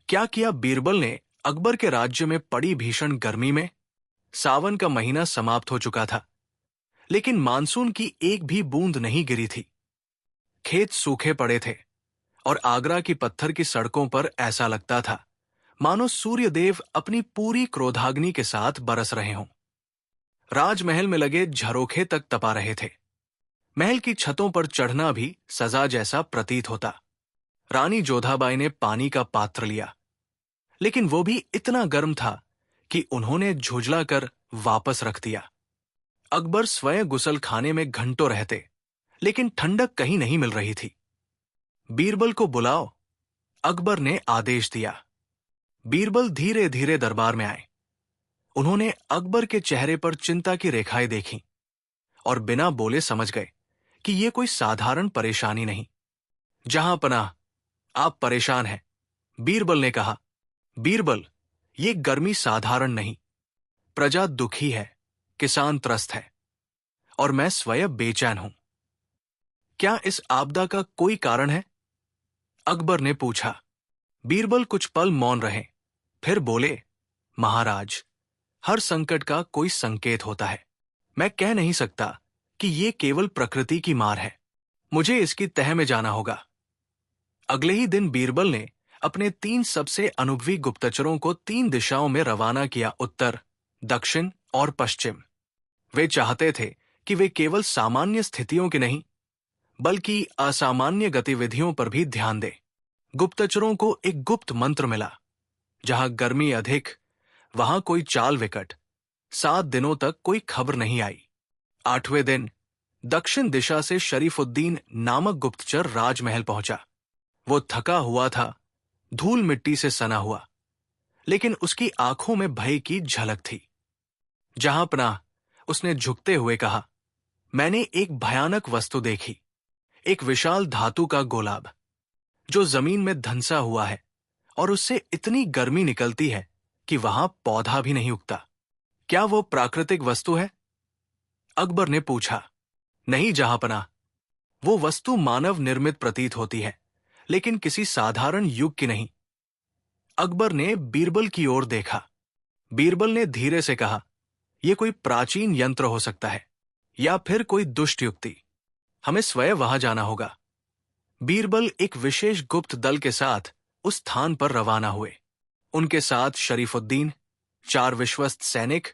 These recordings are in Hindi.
क्या किया बीरबल ने अकबर के राज्य में पड़ी भीषण गर्मी में? सावन का महीना समाप्त हो चुका था, लेकिन मानसून की एक भी बूंद नहीं गिरी थी। खेत सूखे पड़े थे और आगरा की पत्थर की सड़कों पर ऐसा लगता था मानो सूर्यदेव अपनी पूरी क्रोधाग्नि के साथ बरस रहे हों। राजमहल में लगे झरोखे तक तपा रहे थे। महल की छतों पर चढ़ना भी सजा जैसा प्रतीत होता। रानी जोधाबाई ने पानी का पात्र लिया, लेकिन वो भी इतना गर्म था कि उन्होंने झुंझलाकर वापस रख दिया। अकबर स्वयं गुसल खाने में घंटों रहते, लेकिन ठंडक कहीं नहीं मिल रही थी। बीरबल को बुलाओ, अकबर ने आदेश दिया। बीरबल धीरे धीरे दरबार में आए। उन्होंने अकबर के चेहरे पर चिंता की रेखाएं देखीं और बिना बोले समझ गए कि यह कोई साधारण परेशानी नहीं। जहां पनाह, आप परेशान हैं, बीरबल ने कहा। बीरबल, ये गर्मी साधारण नहीं। प्रजा दुखी है, किसान त्रस्त है, और मैं स्वयं बेचैन हूं। क्या इस आपदा का कोई कारण है? अकबर ने पूछा। बीरबल कुछ पल मौन रहे, फिर बोले, महाराज, हर संकट का कोई संकेत होता है। मैं कह नहीं सकता कि ये केवल प्रकृति की मार है। मुझे इसकी तह में जाना होगा। अगले ही दिन बीरबल ने अपने 3 सबसे अनुभवी गुप्तचरों को 3 दिशाओं में रवाना किया, उत्तर, दक्षिण और पश्चिम। वे चाहते थे कि वे केवल सामान्य स्थितियों के नहीं, बल्कि असामान्य गतिविधियों पर भी ध्यान दें। गुप्तचरों को एक गुप्त मंत्र मिला। जहां गर्मी अधिक, वहां कोई चाल विकट। 7 दिनों तक कोई खबर नहीं आई। 8वें दिन दक्षिण दिशा से शरीफुद्दीन नामक गुप्तचर राजमहल पहुंचा। वो थका हुआ था, धूल मिट्टी से सना हुआ, लेकिन उसकी आंखों में भय की झलक थी। जहां पनाह, उसने झुकते हुए कहा, मैंने एक भयानक वस्तु देखी। एक विशाल धातु का गोलाब, जो जमीन में धंसा हुआ है, और उससे इतनी गर्मी निकलती है कि वहां पौधा भी नहीं उगता। क्या वो प्राकृतिक वस्तु है? अकबर ने पूछा। नहीं जहांपनाह, वो वस्तु मानव निर्मित प्रतीत होती है, लेकिन किसी साधारण युग की नहीं। अकबर ने बीरबल की ओर देखा। बीरबल ने धीरे से कहा, यह कोई प्राचीन यंत्र हो सकता है, या फिर कोई दुष्ट युक्ति। हमें स्वयं वहां जाना होगा। बीरबल एक विशेष गुप्त दल के साथ उस स्थान पर रवाना हुए। उनके साथ शरीफुद्दीन, 4 विश्वस्त सैनिक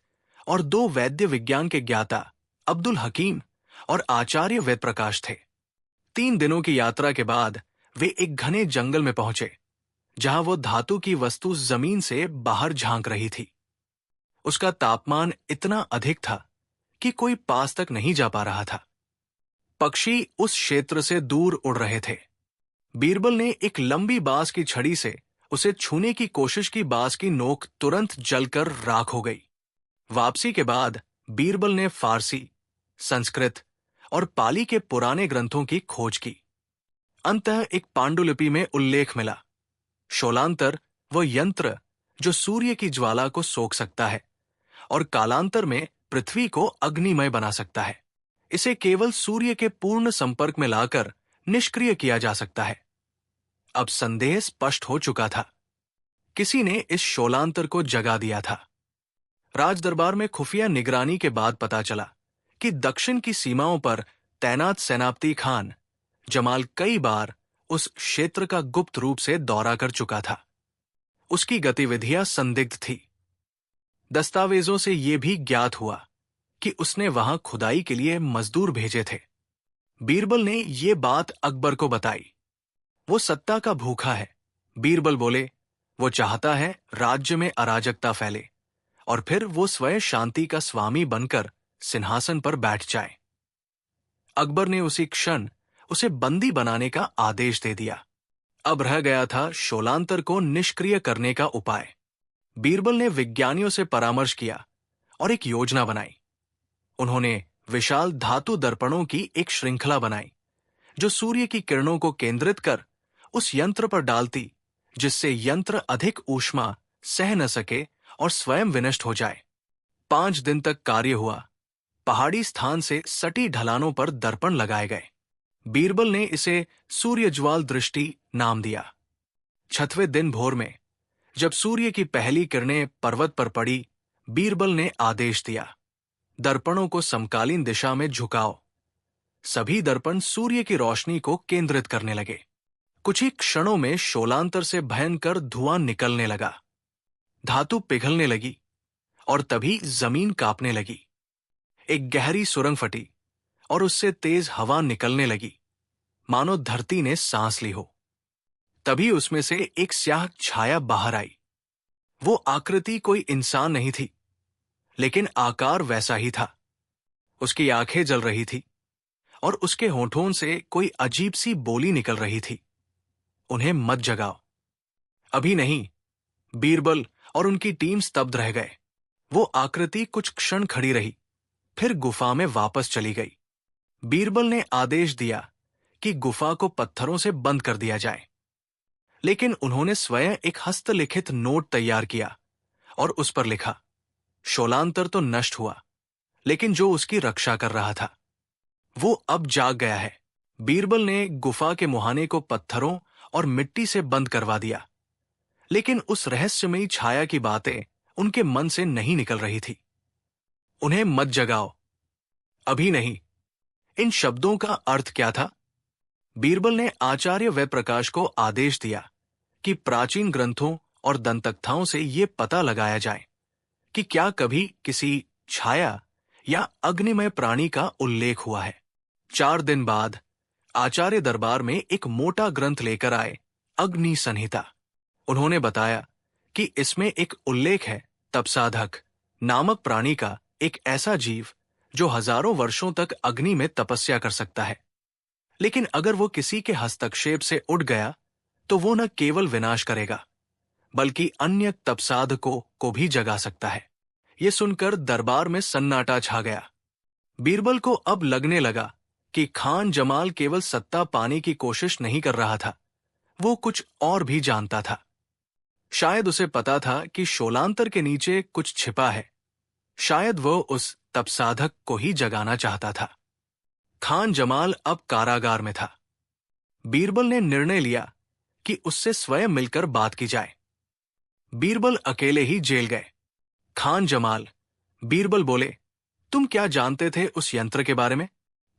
और 2 वैद्य विज्ञान के ज्ञाता अब्दुल हकीम और आचार्य वेदप्रकाश थे। 3 दिनों की यात्रा के बाद वे एक घने जंगल में पहुंचे, जहां वो धातु की वस्तु जमीन से बाहर झांक रही थी। उसका तापमान इतना अधिक था कि कोई पास तक नहीं जा पा रहा था। पक्षी उस क्षेत्र से दूर उड़ रहे थे। बीरबल ने एक लंबी बांस की छड़ी से उसे छूने की कोशिश की। बांस की नोक तुरंत जलकर राख हो गई। वापसी के बाद बीरबल ने फारसी, संस्कृत और पाली के पुराने ग्रंथों की खोज की। अंततः एक पांडुलिपि में उल्लेख मिला, शोलांतर वो यंत्र जो सूर्य की ज्वाला को सोख सकता है और कालांतर में पृथ्वी को अग्निमय बना सकता है। इसे केवल सूर्य के पूर्ण संपर्क में लाकर निष्क्रिय किया जा सकता है। अब संदेह स्पष्ट हो चुका था। किसी ने इस शोलांतर को जगा दिया था। राजदरबार में खुफिया निगरानी के बाद पता चला कि दक्षिण की सीमाओं पर तैनात सेनापति खान जमाल कई बार उस क्षेत्र का गुप्त रूप से दौरा कर चुका था। उसकी गतिविधियां संदिग्ध थी। दस्तावेजों से यह भी ज्ञात हुआ कि उसने वहां खुदाई के लिए मजदूर भेजे थे। बीरबल ने यह बात अकबर को बताई। वो सत्ता का भूखा है। बीरबल बोले, वो चाहता है राज्य में अराजकता फैले और फिर वो स्वयं शांति का स्वामी बनकर सिंहासन पर बैठ जाए। अकबर ने उसी क्षण उसे बंदी बनाने का आदेश दे दिया। अब रह गया था शोलांतर को निष्क्रिय करने का उपाय। बीरबल ने विज्ञानियों से परामर्श किया और एक योजना बनाई। उन्होंने विशाल धातु दर्पणों की एक श्रृंखला बनाई, जो सूर्य की किरणों को केंद्रित कर उस यंत्र पर डालती, जिससे यंत्र अधिक ऊष्मा सह न सके और स्वयं विनष्ट हो जाए। 5 दिन तक कार्य हुआ। पहाड़ी स्थान से सटी ढलानों पर दर्पण लगाए गए। बीरबल ने इसे सूर्यज्वाल दृष्टि नाम दिया। 6वें दिन भोर में जब सूर्य की पहली किरणें पर्वत पर पड़ी, बीरबल ने आदेश दिया, दर्पणों को समकालीन दिशा में झुकाओ। सभी दर्पण सूर्य की रोशनी को केंद्रित करने लगे। कुछ ही क्षणों में शोलांतर से भयंकर धुआं निकलने लगा। धातु पिघलने लगी और तभी जमीन कांपने लगी। एक गहरी सुरंग फटी और उससे तेज हवा निकलने लगी, मानो धरती ने सांस ली हो। तभी उसमें से एक स्याह छाया बाहर आई। वो आकृति कोई इंसान नहीं थी, लेकिन आकार वैसा ही था। उसकी आंखें जल रही थी और उसके होठों से कोई अजीब सी बोली निकल रही थी, उन्हें मत जगाओ। अभी नहीं। बीरबल और उनकी टीम स्तब्ध रह गए। वो आकृति कुछ क्षण खड़ी रही, फिर गुफा में वापस चली गई। बीरबल ने आदेश दिया कि गुफा को पत्थरों से बंद कर दिया जाए, लेकिन उन्होंने स्वयं एक हस्तलिखित नोट तैयार किया और उस पर लिखा, शोलांतर तो नष्ट हुआ, लेकिन जो उसकी रक्षा कर रहा था वो अब जाग गया है। बीरबल ने गुफा के मुहाने को पत्थरों और मिट्टी से बंद करवा दिया, लेकिन उस रहस्यमयी छाया की बातें उनके मन से नहीं निकल रही थी। उन्हें मत जगाओ, अभी नहीं। इन शब्दों का अर्थ क्या था? बीरबल ने आचार्य वैप्रकाश को आदेश दिया कि प्राचीन ग्रंथों और दंतकथाओं से ये पता लगाया जाए कि क्या कभी किसी छाया या अग्निमय प्राणी का उल्लेख हुआ है। 4 दिन बाद आचार्य दरबार में एक मोटा ग्रंथ लेकर आए, अग्नि संहिता। उन्होंने बताया कि इसमें एक उल्लेख है तपसाधक नामक प्राणी का, एक ऐसा जीव जो हजारों वर्षों तक अग्नि में तपस्या कर सकता है, लेकिन अगर वो किसी के हस्तक्षेप से उठ गया तो वो न केवल विनाश करेगा, बल्कि अन्य तपसाधकों को भी जगा सकता है। ये सुनकर दरबार में सन्नाटा छा गया। बीरबल को अब लगने लगा कि खान जमाल केवल सत्ता पाने की कोशिश नहीं कर रहा था, वो कुछ और भी जानता था। शायद उसे पता था कि शोलांतर के नीचे कुछ छिपा है। शायद वो उस तपसाधक को ही जगाना चाहता था। खान जमाल अब कारागार में था। बीरबल ने निर्णय लिया कि उससे स्वयं मिलकर बात की जाए। बीरबल अकेले ही जेल गए। खान जमाल, बीरबल बोले, तुम क्या जानते थे उस यंत्र के बारे में?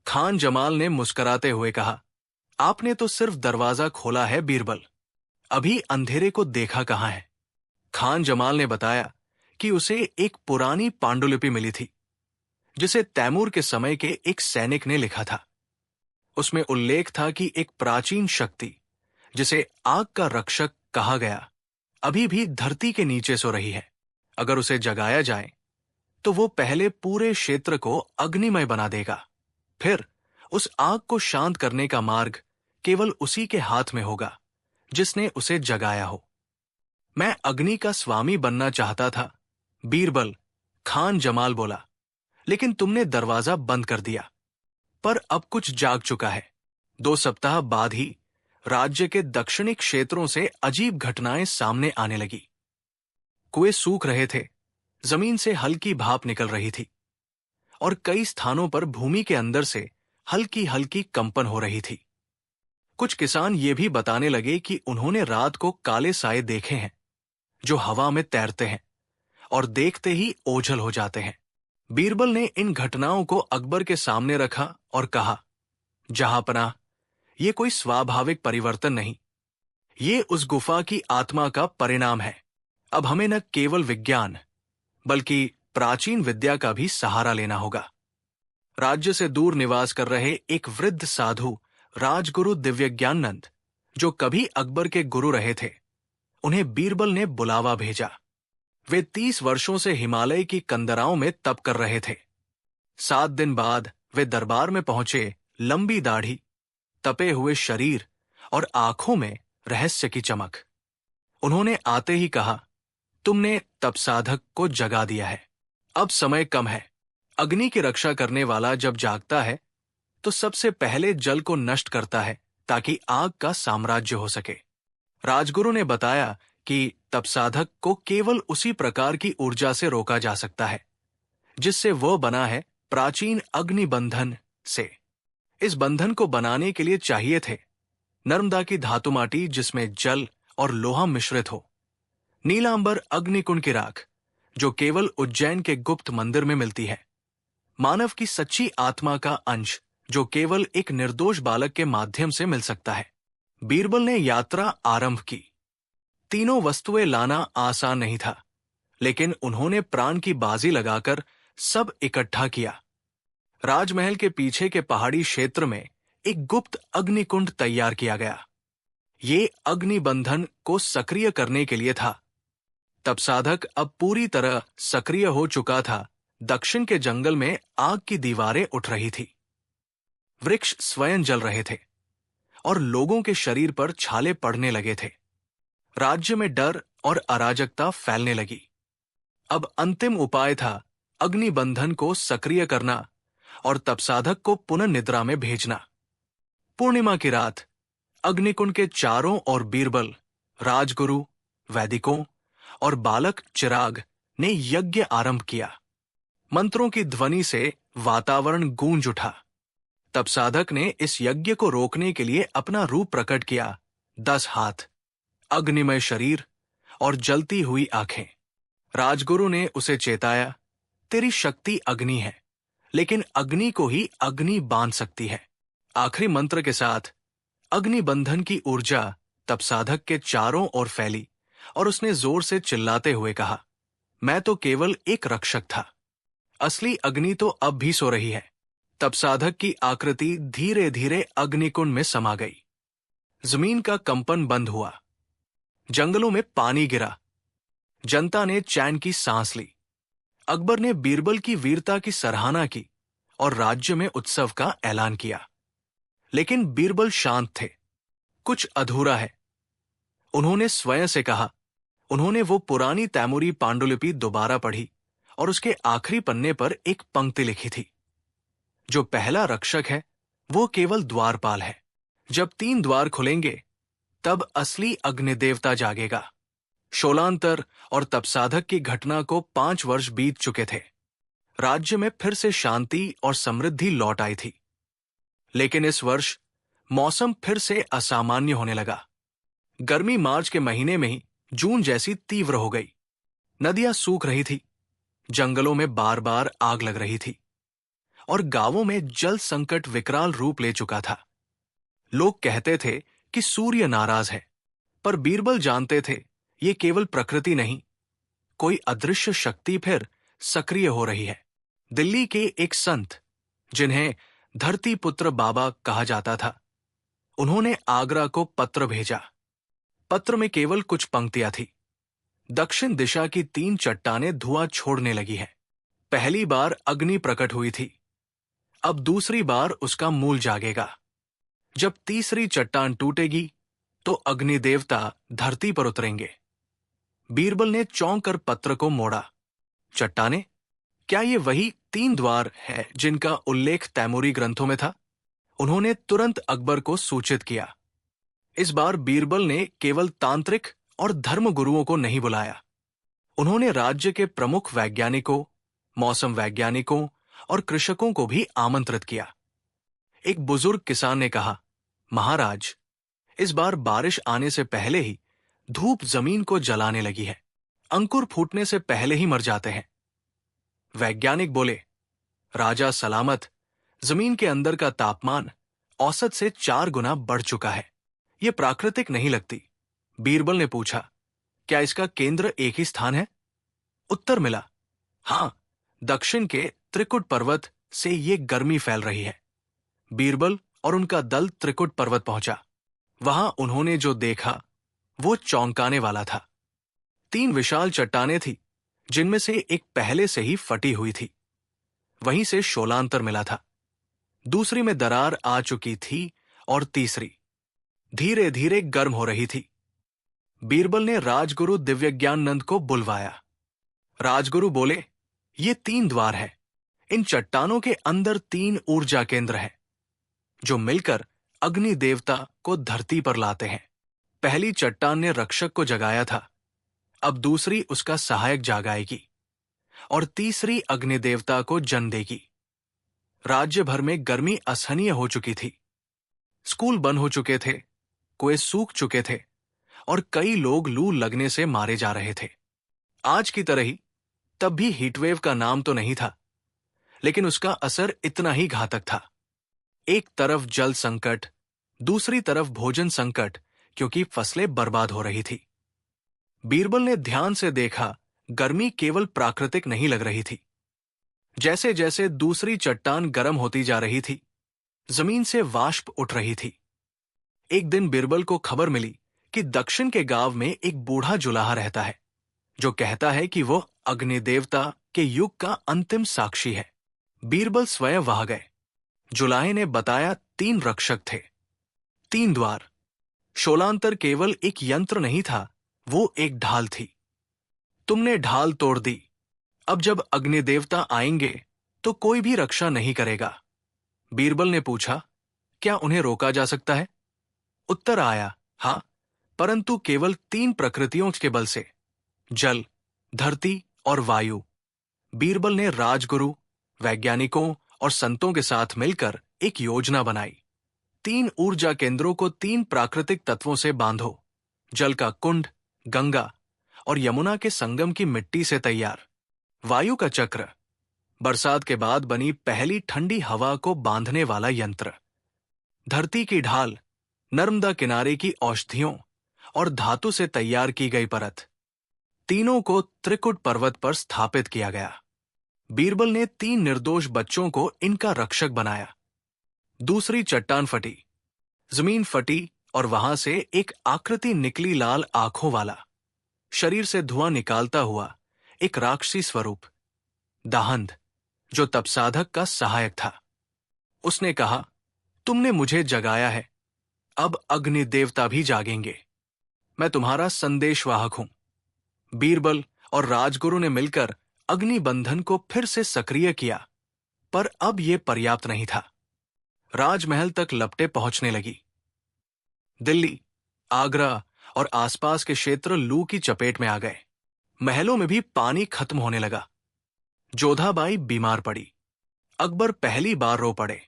खान जमाल ने मुस्कुराते हुए कहा, आपने तो सिर्फ दरवाजा खोला है बीरबल, अभी अंधेरे को देखा कहाँ है। खान जमाल ने बताया कि उसे एक पुरानी पांडुलिपि मिली थी, जिसे तैमूर के समय के एक सैनिक ने लिखा था। उसमें उल्लेख था कि एक प्राचीन शक्ति, जिसे आग का रक्षक कहा गया, अभी भी धरती के नीचे सो रही है। अगर उसे जगाया जाए तो वो पहले पूरे क्षेत्र को अग्निमय बना देगा। फिर उस आग को शांत करने का मार्ग केवल उसी के हाथ में होगा जिसने उसे जगाया हो। मैं अग्नि का स्वामी बनना चाहता था, बीरबल, खान जमाल बोला, लेकिन तुमने दरवाजा बंद कर दिया। पर अब कुछ जाग चुका है। 2 सप्ताह बाद ही राज्य के दक्षिणी क्षेत्रों से अजीब घटनाएं सामने आने लगी। कुएं सूख रहे थे, जमीन से हल्की भाप निकल रही थी और कई स्थानों पर भूमि के अंदर से हल्की हल्की कंपन हो रही थी। कुछ किसान ये भी बताने लगे कि उन्होंने रात को काले साए देखे हैं जो हवा में तैरते हैं और देखते ही ओझल हो जाते हैं। बीरबल ने इन घटनाओं को अकबर के सामने रखा और कहा, जहांपनाह, ये कोई स्वाभाविक परिवर्तन नहीं, ये उस गुफा की आत्मा का परिणाम है। अब हमें न केवल विज्ञान बल्कि प्राचीन विद्या का भी सहारा लेना होगा। राज्य से दूर निवास कर रहे एक वृद्ध साधु राजगुरु दिव्यज्ञानंद, जो कभी अकबर के गुरु रहे थे, उन्हें बीरबल ने बुलावा भेजा। वे 30 वर्षों से हिमालय की कंदराओं में तप कर रहे थे। 7 दिन बाद वे दरबार में पहुंचे, लंबी दाढ़ी, तपे हुए शरीर और आंखों में रहस्य की चमक। उन्होंने आते ही कहा, तुमने तपसाधक को जगा दिया है। अब समय कम है। अग्नि की रक्षा करने वाला जब जागता है तो सबसे पहले जल को नष्ट करता है ताकि आग का साम्राज्य हो सके। राजगुरु ने बताया कि तपसाधक को केवल उसी प्रकार की ऊर्जा से रोका जा सकता है जिससे वह बना है प्राचीन अग्नि बंधन से। इस बंधन को बनाने के लिए चाहिए थे नर्मदा की धातु माटी जिसमें जल और लोहा मिश्रित हो, नीलांबर अग्निकुंड की राख, जो केवल उज्जैन के गुप्त मंदिर में मिलती है। मानव की सच्ची आत्मा का अंश, जो केवल एक निर्दोष बालक के माध्यम से मिल सकता है। बीरबल ने यात्रा आरंभ की। तीनों वस्तुएं लाना आसान नहीं था, लेकिन उन्होंने प्राण की बाजी लगाकर सब इकट्ठा किया। राजमहल के पीछे के पहाड़ी क्षेत्र में एक गुप्त अग्निकुंड तैयार किया गया। ये अग्निबंधन को सक्रिय करने के लिए था। तब साधक अब पूरी तरह सक्रिय हो चुका था। दक्षिण के जंगल में आग की दीवारें उठ रही थी। वृक्ष स्वयं जल रहे थे और लोगों के शरीर पर छाले पड़ने लगे थे। राज्य में डर और अराजकता फैलने लगी। अब अंतिम उपाय था अग्निबंधन को सक्रिय करना और तब साधक को पुनः निद्रा में भेजना। पूर्णिमा की रात अग्निकुंड के चारों ओर बीरबल, राजगुरु, वैदिकों और बालक चिराग ने यज्ञ आरंभ किया। मंत्रों की ध्वनि से वातावरण गूंज उठा। तब साधक ने इस यज्ञ को रोकने के लिए अपना रूप प्रकट किया। 10 हाथ, अग्निमय शरीर और जलती हुई आंखें। राजगुरु ने उसे चेताया, तेरी शक्ति अग्नि है, लेकिन अग्नि को ही अग्नि बांध सकती है। आखिरी मंत्र के साथ अग्निबंधन की ऊर्जा तब साधक के चारों ओर फैली और उसने जोर से चिल्लाते हुए कहा, मैं तो केवल एक रक्षक था, असली अग्नि तो अब भी सो रही है। तब साधक की आकृति धीरे धीरे अग्निकुंड में समा गई। जमीन का कंपन बंद हुआ। जंगलों में पानी गिरा। जनता ने चैन की सांस ली। अकबर ने बीरबल की वीरता की सराहना की और राज्य में उत्सव का ऐलान किया। लेकिन बीरबल शांत थे। कुछ अधूरा है, उन्होंने स्वयं से कहा। उन्होंने वो पुरानी तैमूरी पांडुलिपि दोबारा पढ़ी और उसके आखिरी पन्ने पर एक पंक्ति लिखी थी, जो पहला रक्षक है वो केवल द्वारपाल है। जब 3 द्वार खुलेंगे तब असली अग्निदेवता जागेगा। शोलांतर और तब साधक की घटना को 5 वर्ष बीत चुके थे। राज्य में फिर से शांति और समृद्धि लौट आई थी। लेकिन इस वर्ष मौसम फिर से असामान्य होने लगा। गर्मी मार्च के महीने में ही जून जैसी तीव्र हो गई। नदियां सूख रही थी, जंगलों में बार बार आग लग रही थी और गांवों में जल संकट विकराल रूप ले चुका था। लोग कहते थे कि सूर्य नाराज है, पर बीरबल जानते थे ये केवल प्रकृति नहीं, कोई अदृश्य शक्ति फिर सक्रिय हो रही है। दिल्ली के एक संत, जिन्हें धरती पुत्र बाबा कहा जाता था, उन्होंने आगरा को पत्र भेजा। पत्र में केवल कुछ पंक्तियां थी। दक्षिण दिशा की 3 चट्टानें धुआं छोड़ने लगी हैं। पहली बार अग्नि प्रकट हुई थी, अब दूसरी बार उसका मूल जागेगा। जब तीसरी चट्टान टूटेगी तो अग्निदेवता धरती पर उतरेंगे। बीरबल ने चौंक कर पत्र को मोड़ा। चट्टानें? क्या ये वही 3 द्वार है जिनका उल्लेख तैमूरी ग्रंथों में था? उन्होंने तुरंत अकबर को सूचित किया। इस बार बीरबल ने केवल तांत्रिक और धर्मगुरुओं को नहीं बुलाया। उन्होंने राज्य के प्रमुख वैज्ञानिकों, मौसम वैज्ञानिकों और कृषकों को भी आमंत्रित किया। एक बुजुर्ग किसान ने कहा, महाराज, इस बार बारिश आने से पहले ही धूप जमीन को जलाने लगी है। अंकुर फूटने से पहले ही मर जाते हैं। वैज्ञानिक बोले, राजा सलामत, जमीन के अंदर का तापमान औसत से 4 गुना बढ़ चुका है। यह प्राकृतिक नहीं लगती। बीरबल ने पूछा, क्या इसका केंद्र एक ही स्थान है? उत्तर मिला, हां, दक्षिण के त्रिकुट पर्वत से ये गर्मी फैल रही है। बीरबल और उनका दल त्रिकुट पर्वत पहुंचा। वहां उन्होंने जो देखा वो चौंकाने वाला था। 3 विशाल चट्टानें थी, जिनमें से एक पहले से ही फटी हुई थी। वहीं से शोलांतर मिला था। दूसरी में दरार आ चुकी थी और तीसरी धीरे धीरे गर्म हो रही थी। बीरबल ने राजगुरु दिव्यज्ञानंद को बुलवाया। राजगुरु बोले, ये 3 द्वार है। इन चट्टानों के अंदर 3 ऊर्जा केंद्र हैं, जो मिलकर अग्नि देवता को धरती पर लाते हैं। पहली चट्टान ने रक्षक को जगाया था, अब दूसरी उसका सहायक जागाएगी और तीसरी अग्नि देवता को जन्म देगी। राज्य भर में गर्मी असहनीय हो चुकी थी। स्कूल बंद हो चुके थे, कुएं सूख चुके थे और कई लोग लू लगने से मारे जा रहे थे। आज की तरह ही तब भी हीटवेव का नाम तो नहीं था, लेकिन उसका असर इतना ही घातक था। एक तरफ जल संकट, दूसरी तरफ भोजन संकट, क्योंकि फसलें बर्बाद हो रही थी। बीरबल ने ध्यान से देखा, गर्मी केवल प्राकृतिक नहीं लग रही थी। जैसे जैसे दूसरी चट्टान गर्म होती जा रही थी, जमीन से वाष्प उठ रही थी। एक दिन बीरबल को खबर मिली कि दक्षिण के गांव में एक बूढ़ा जुलाहा रहता है, जो कहता है कि वो अग्निदेवता के युग का अंतिम साक्षी है। बीरबल स्वयं वहां गए। जुलाहे ने बताया 3 रक्षक थे, 3 द्वार। शोलांतर केवल एक यंत्र नहीं था, वो एक ढाल थी। तुमने ढाल तोड़ दी। अब जब अग्निदेवता आएंगे तो कोई भी रक्षा नहीं करेगा। बीरबल ने पूछा, क्या उन्हें रोका जा सकता है? उत्तर आया, हाँ, परंतु केवल 3 प्रकृतियों के बल से, जल, धरती और वायु। बीरबल ने राजगुरु, वैज्ञानिकों और संतों के साथ मिलकर एक योजना बनाई। 3 ऊर्जा केंद्रों को 3 प्राकृतिक तत्वों से बांधो, जल का कुंड, गंगा और यमुना के संगम की मिट्टी से तैयार। वायु का चक्र, बरसात के बाद बनी पहली ठंडी हवा को बांधने वाला यंत्र। धरती की ढाल, नर्मदा किनारे की औषधियों और धातु से तैयार की गई परत। तीनों को त्रिकुट पर्वत पर स्थापित किया गया। बीरबल ने 3 निर्दोष बच्चों को इनका रक्षक बनाया। दूसरी चट्टान फटी, जमीन फटी और वहां से एक आकृति निकली, लाल आंखों वाला, शरीर से धुआं निकालता हुआ एक राक्षसी स्वरूप, दाहंध, जो तप साधक का सहायक था। उसने कहा, तुमने मुझे जगाया है, अब अग्नि देवता भी जागेंगे। मैं तुम्हारा संदेशवाहक हूं। बीरबल और राजगुरु ने मिलकर अग्नि बंधन को फिर से सक्रिय किया, पर अब यह पर्याप्त नहीं था। राजमहल तक लपटें पहुंचने लगी। दिल्ली, आगरा और आसपास के क्षेत्र लू की चपेट में आ गए। महलों में भी पानी खत्म होने लगा। जोधाबाई बीमार पड़ी। अकबर पहली बार रो पड़े।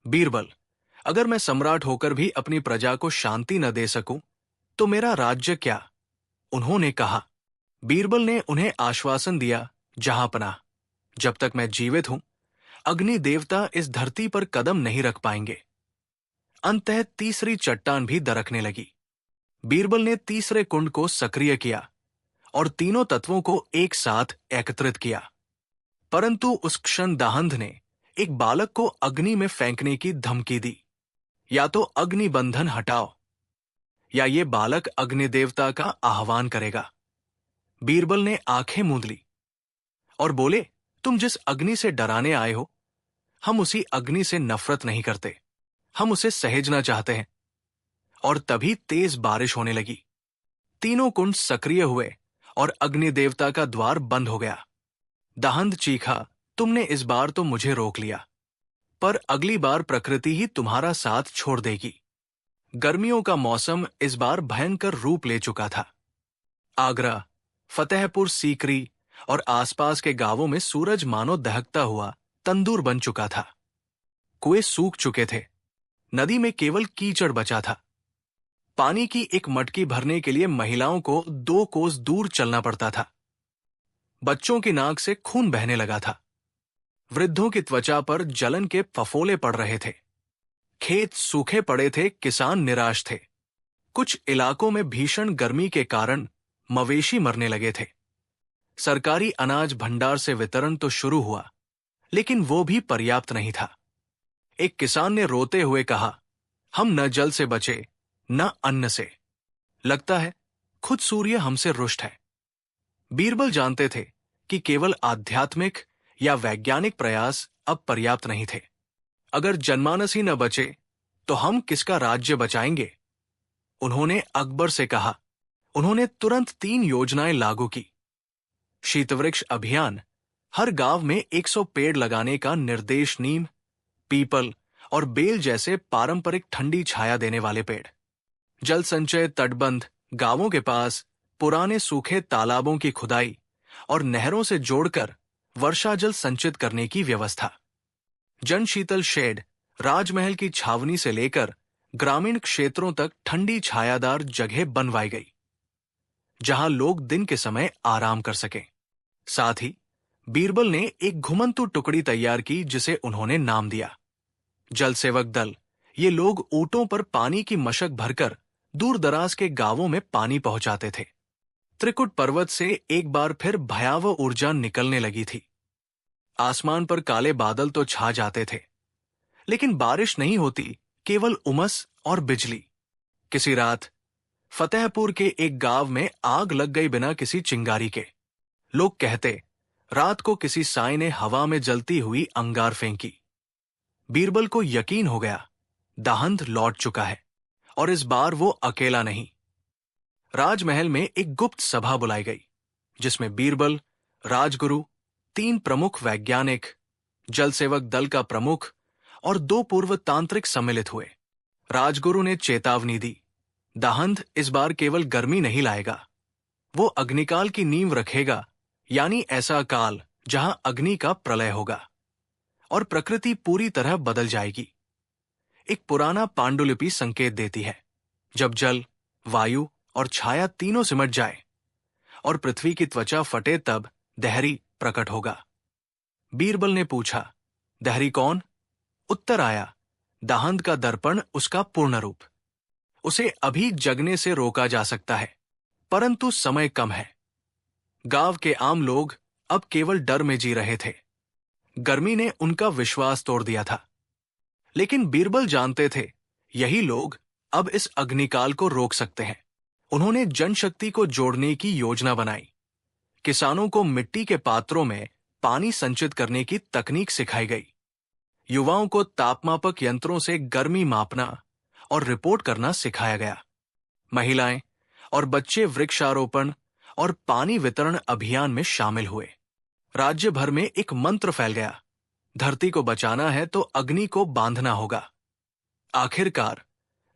बीरबल, अगर मैं सम्राट होकर भी अपनी प्रजा को शांति न दे सकूं, तो मेरा राज्य क्या? उन्होंने कहा। बीरबल ने उन्हें आश्वासन दिया, जहांपनाह, जब तक मैं जीवित हूं, अग्नि देवता इस धरती पर कदम नहीं रख पाएंगे। अंततः तीसरी चट्टान भी दरकने लगी। बीरबल ने तीसरे कुंड को सक्रिय किया और तीनों तत्वों को एक साथ एकत्रित किया। परंतु उस क्षण दाहंध ने एक बालक को अग्नि में फेंकने की धमकी दी। या तो अग्नि बंधन हटाओ, या ये बालक अग्नि देवता का आह्वान करेगा। बीरबल ने आंखें मूंद ली और बोले, तुम जिस अग्नि से डराने आए हो, हम उसी अग्नि से नफरत नहीं करते, हम उसे सहेजना चाहते हैं। और तभी तेज बारिश होने लगी। तीनों कुंड सक्रिय हुए और अग्नि देवता का द्वार बंद हो गया। दाहंध चीखा, तुमने इस बार तो मुझे रोक लिया, पर अगली बार प्रकृति ही तुम्हारा साथ छोड़ देगी। गर्मियों का मौसम इस बार भयंकर रूप ले चुका था। आगरा, फतेहपुर सीकरी और आसपास के गांवों में सूरज मानो दहकता हुआ तंदूर बन चुका था। कुएं सूख चुके थे। नदी में केवल कीचड़ बचा था। पानी की एक मटकी भरने के लिए महिलाओं को 2 कोस दूर चलना पड़ता था। बच्चों की नाक से खून बहने लगा था। वृद्धों की त्वचा पर जलन के फफोले पड़ रहे थे। खेत सूखे पड़े थे, किसान निराश थे। कुछ इलाकों में भीषण गर्मी के कारण मवेशी मरने लगे थे। सरकारी अनाज भंडार से वितरण तो शुरू हुआ, लेकिन वो भी पर्याप्त नहीं था। एक किसान ने रोते हुए कहा, हम न जल से बचे, न अन्न से। लगता है खुद सूर्य हमसे रुष्ट है। बीरबल जानते थे कि केवल आध्यात्मिक या वैज्ञानिक प्रयास अब पर्याप्त नहीं थे। अगर जनमानस ही न बचे, तो हम किसका राज्य बचाएंगे? उन्होंने अकबर से कहा। उन्होंने तुरंत 3 योजनाएं लागू की। शीतवृक्ष अभियान, हर गांव में 100 पेड़ लगाने का निर्देश। नीम, पीपल और बेल जैसे पारंपरिक ठंडी छाया देने वाले पेड़। जल संचय तटबंध, गांवों के पास पुराने सूखे तालाबों की खुदाई और नहरों से जोड़कर वर्षा जल संचित करने की व्यवस्था। जन शीतल शेड, राजमहल की छावनी से लेकर ग्रामीण क्षेत्रों तक ठंडी छायादार जगह बनवाई गई। जहां लोग दिन के समय आराम कर सकें। साथ ही बीरबल ने एक घुमंतु टुकड़ी तैयार की जिसे उन्होंने नाम दिया जल सेवक दल। ये लोग ऊंटों पर पानी की मशक भरकर दूर दराज के गांवों में पानी पहुंचाते थे। त्रिकुट पर्वत से एक बार फिर भयावह ऊर्जा निकलने लगी थी। आसमान पर काले बादल तो छा जाते थे, लेकिन बारिश नहीं होती, केवल उमस और बिजली। किसी रात फतेहपुर के एक गांव में आग लग गई बिना किसी चिंगारी के। लोग कहते रात को किसी साई ने हवा में जलती हुई अंगार फेंकी। बीरबल को यकीन हो गया, दाहंद लौट चुका है और इस बार वो अकेला नहीं। राजमहल में एक गुप्त सभा बुलाई गई, जिसमें बीरबल, राजगुरु, 3 प्रमुख वैज्ञानिक, जल सेवक दल का प्रमुख और 2 पूर्व तांत्रिक सम्मिलित हुए। राजगुरु ने चेतावनी दी, दाहंद इस बार केवल गर्मी नहीं लाएगा, वो अग्निकाल की नींव रखेगा, यानी ऐसा काल जहां अग्नि का प्रलय होगा और प्रकृति पूरी तरह बदल जाएगी। एक पुराना पांडुलिपि संकेत देती है, जब जल, वायु और छाया तीनों सिमट जाए और पृथ्वी की त्वचा फटे तब दहरी प्रकट होगा। बीरबल ने पूछा, दहरी कौन? उत्तर आया, दाहंद का दर्पण उसका पूर्ण रूप। उसे अभी जगने से रोका जा सकता है, परंतु समय कम है। गांव के आम लोग अब केवल डर में जी रहे थे। गर्मी ने उनका विश्वास तोड़ दिया था, लेकिन बीरबल जानते थे यही लोग अब इस अग्निकाल को रोक सकते हैं। उन्होंने जनशक्ति को जोड़ने की योजना बनाई। किसानों को मिट्टी के पात्रों में पानी संचित करने की तकनीक सिखाई गई। युवाओं को तापमापक यंत्रों से गर्मी मापना और रिपोर्ट करना सिखाया गया। महिलाएं और बच्चे वृक्षारोपण और पानी वितरण अभियान में शामिल हुए। राज्य भर में एक मंत्र फैल गया, धरती को बचाना है तो अग्नि को बांधना होगा। आखिरकार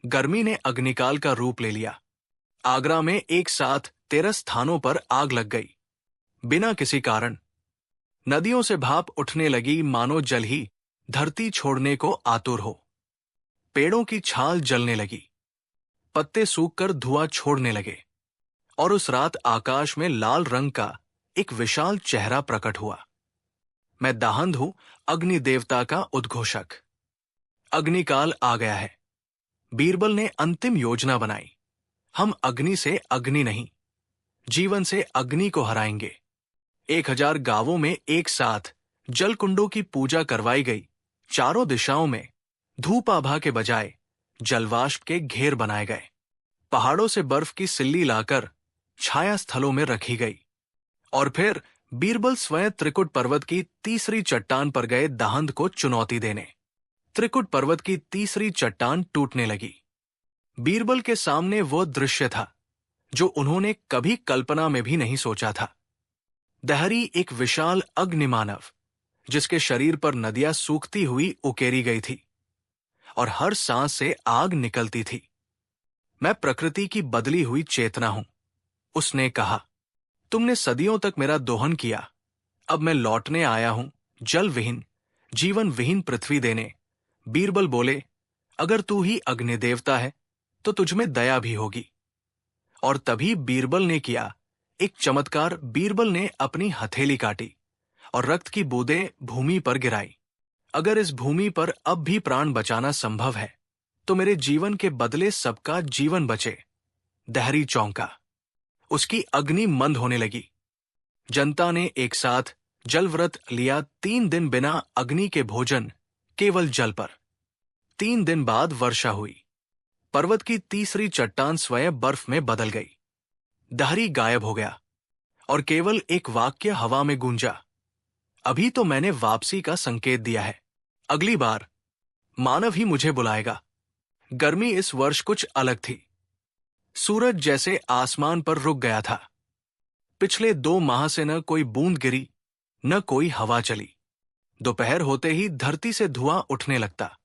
गर्मी ने अग्निकाल का रूप ले लिया। आगरा में एक साथ 13 स्थानों पर आग लग गई, बिना किसी कारण। नदियों से भाप उठने लगी, मानो जल ही धरती छोड़ने को आतुर हो। पेड़ों की छाल जलने लगी, पत्ते सूखकर धुआं छोड़ने लगे और उस रात आकाश में लाल रंग का एक विशाल चेहरा प्रकट हुआ। मैं दाहंद हूं, अग्नि देवता का उद्घोषक। अग्निकाल आ गया है। बीरबल ने अंतिम योजना बनाई। हम अग्नि से अग्नि नहीं, जीवन से अग्नि को हराएंगे। 1000 गांवों में एक साथ जलकुंडों की पूजा करवाई गई। चारों दिशाओं में धूप आभा के बजाय जलवाष्प के घेर बनाए गए। पहाड़ों से बर्फ की सिल्ली लाकर छाया स्थलों में रखी गई। और फिर बीरबल स्वयं त्रिकुट पर्वत की तीसरी चट्टान पर गए दाहंद को चुनौती देने। त्रिकुट पर्वत की तीसरी चट्टान टूटने लगी। बीरबल के सामने वो दृश्य था जो उन्होंने कभी कल्पना में भी नहीं सोचा था। दहरी एक विशाल अग्निमानव, जिसके शरीर पर नदियां सूखती हुई उकेरी गई थी और हर सांस से आग निकलती थी। मैं प्रकृति की बदली हुई चेतना हूं, उसने कहा। तुमने सदियों तक मेरा दोहन किया, अब मैं लौटने आया हूं जल विहीन, जीवन विहीन पृथ्वी देने। बीरबल बोले, अगर तू ही अग्नि देवता है तो तुझमें दया भी होगी। और तभी बीरबल ने किया एक चमत्कार। बीरबल ने अपनी हथेली काटी और रक्त की बूंदें भूमि पर गिराई। अगर इस भूमि पर अब भी प्राण बचाना संभव है तो मेरे जीवन के बदले सबका जीवन बचे। दहरी चौंका, उसकी अग्नि मंद होने लगी। जनता ने एक साथ जलव्रत लिया, 3 दिन बिना अग्नि के भोजन, केवल जल पर। 3 दिन बाद वर्षा हुई। पर्वत की तीसरी चट्टान स्वयं बर्फ में बदल गई। दहरी गायब हो गया और केवल एक वाक्य हवा में गूंजा, अभी तो मैंने वापसी का संकेत दिया है, अगली बार मानव ही मुझे बुलाएगा। गर्मी इस वर्ष कुछ अलग थी। सूरज जैसे आसमान पर रुक गया था। पिछले 2 माह से न कोई बूंद गिरी, न कोई हवा चली। दोपहर होते ही धरती से धुआं उठने लगता,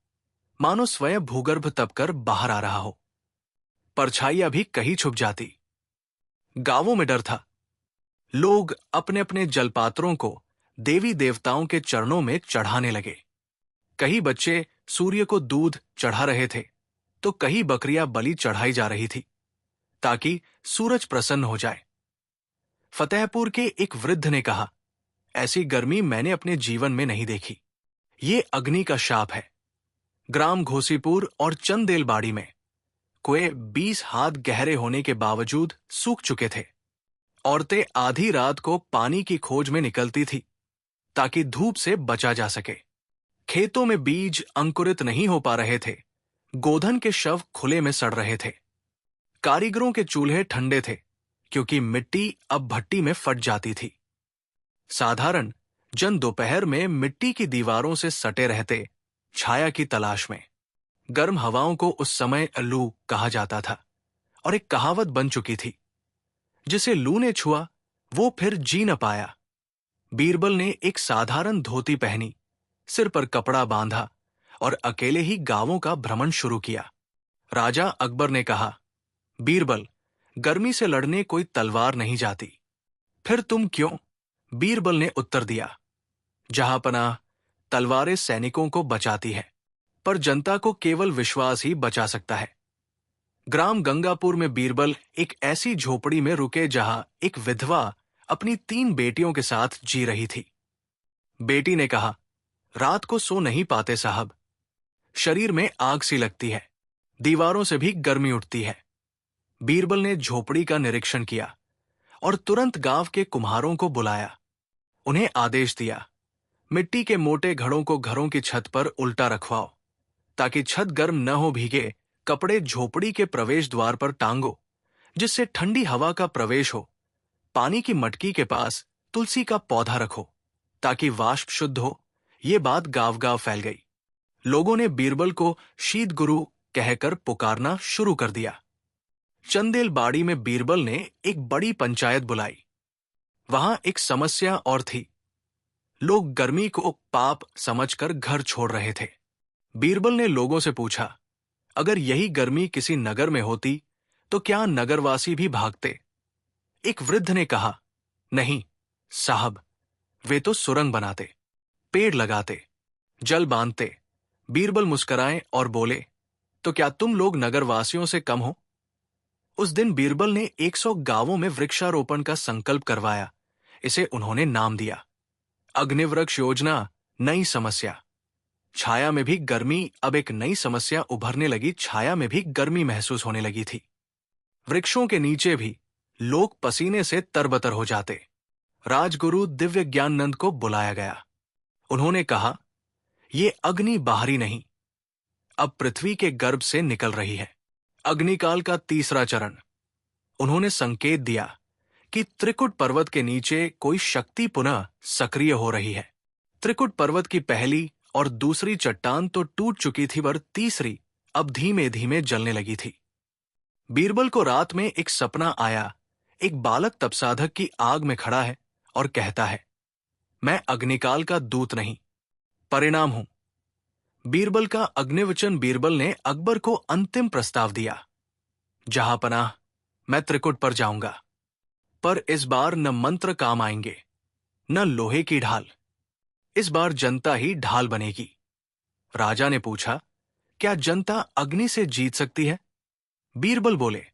मानो स्वयं भूगर्भ तपकर बाहर आ रहा हो। परछाइयां भी कहीं छुप जाती। गांवों में डर था। लोग अपने अपने जलपात्रों को देवी देवताओं के चरणों में चढ़ाने लगे। कई बच्चे सूर्य को दूध चढ़ा रहे थे तो कई बकरियां बलि चढ़ाई जा रही थी। ताकि सूरज प्रसन्न हो जाए। फतेहपुर के एक वृद्ध ने कहा, ऐसी गर्मी मैंने अपने जीवन में नहीं देखी। ये अग्नि का शाप है। ग्राम घोसीपुर और चंदेलबाड़ी में कुएं 20 हाथ गहरे होने के बावजूद सूख चुके थे। औरतें आधी रात को पानी की खोज में निकलती थी ताकि धूप से बचा जा सके। खेतों में बीज अंकुरित नहीं हो पा रहे थे। गोधन के शव खुले में सड़ रहे थे। कारीगरों के चूल्हे ठंडे थे क्योंकि मिट्टी अब भट्टी में फट जाती थी। साधारण जन दोपहर में मिट्टी की दीवारों से सटे रहते, छाया की तलाश में। गर्म हवाओं को उस समय लू कहा जाता था और एक कहावत बन चुकी थी, जिसे लू ने छुआ वो फिर जी न पाया। बीरबल ने एक साधारण धोती पहनी, सिर पर कपड़ा बांधा और अकेले ही गांवों का भ्रमण शुरू किया। राजा अकबर ने कहा, बीरबल, गर्मी से लड़ने कोई तलवार नहीं जाती। फिर तुम क्यों? बीरबल ने उत्तर दिया, जहांपनाह, तलवारें सैनिकों को बचाती है, पर जनता को केवल विश्वास ही बचा सकता है। ग्राम गंगापुर में बीरबल एक ऐसी झोपड़ी में रुके जहां एक विधवा अपनी 3 बेटियों के साथ जी रही थी। बेटी ने कहा, रात को सो नहीं पाते साहब, शरीर में आग सी लगती है, दीवारों से भी गर्मी उठती है। बीरबल ने झोपड़ी का निरीक्षण किया और तुरंत गांव के कुम्हारों को बुलाया। उन्हें आदेश दिया, मिट्टी के मोटे घड़ों को घरों की छत पर उल्टा रखवाओ ताकि छत गर्म न हो भीगे। कपड़े झोपड़ी के प्रवेश द्वार पर टांगो जिससे ठंडी हवा का प्रवेश हो। पानी की मटकी के पास तुलसी का पौधा रखो ताकि वाष्प शुद्ध हो। ये बात गांव गांव फैल गई। लोगों ने बीरबल को शीत गुरु कहकर पुकारना शुरू कर दिया। चंदेलबाड़ी में बीरबल ने एक बड़ी पंचायत बुलाई। वहां एक समस्या और थी। लोग गर्मी को पाप समझकर घर छोड़ रहे थे। बीरबल ने लोगों से पूछा, अगर यही गर्मी किसी नगर में होती तो क्या नगरवासी भी भागते? एक वृद्ध ने कहा, नहीं साहब, वे तो सुरंग बनाते, पेड़ लगाते, जल बांधते। बीरबल मुस्कुराए और बोले, तो क्या तुम लोग नगरवासियों से कम हो? उस दिन बीरबल ने 100 गांवों में वृक्षारोपण का संकल्प करवाया। इसे उन्होंने नाम दिया, अग्निवृक्ष योजना, नई समस्या। छाया में भी गर्मी अब एक नई समस्या उभरने लगी। छाया में भी गर्मी महसूस होने लगी थी। वृक्षों के नीचे भी लोग पसीने से तरबतर हो जाते। राजगुरु दिव्य ज्ञाननंद को बुलाया गया। उन्होंने कहा, ये अग्नि बाहरी नहीं, अब पृथ्वी के गर्भ से निकल रही है। अग्निकाल का 3रा चरण। उन्होंने संकेत दिया कि त्रिकुट पर्वत के नीचे कोई शक्ति पुनः सक्रिय हो रही है। त्रिकुट पर्वत की पहली और दूसरी चट्टान तो टूट चुकी थी, पर तीसरी अब धीमे धीमे जलने लगी थी। बीरबल को रात में एक सपना आया। एक बालक तपसाधक की आग में खड़ा है और कहता है, मैं अग्निकाल का दूत नहीं, परिणाम हूं। बीरबल का अग्निवचन। बीरबल ने अकबर को अंतिम प्रस्ताव दिया, जहांपनाह, मैं त्रिकुट पर जाऊंगा, पर इस बार न मंत्र काम आएंगे न लोहे की ढाल। इस बार जनता ही ढाल बनेगी। राजा ने पूछा, क्या जनता अग्नि से जीत सकती है? बीरबल बोले,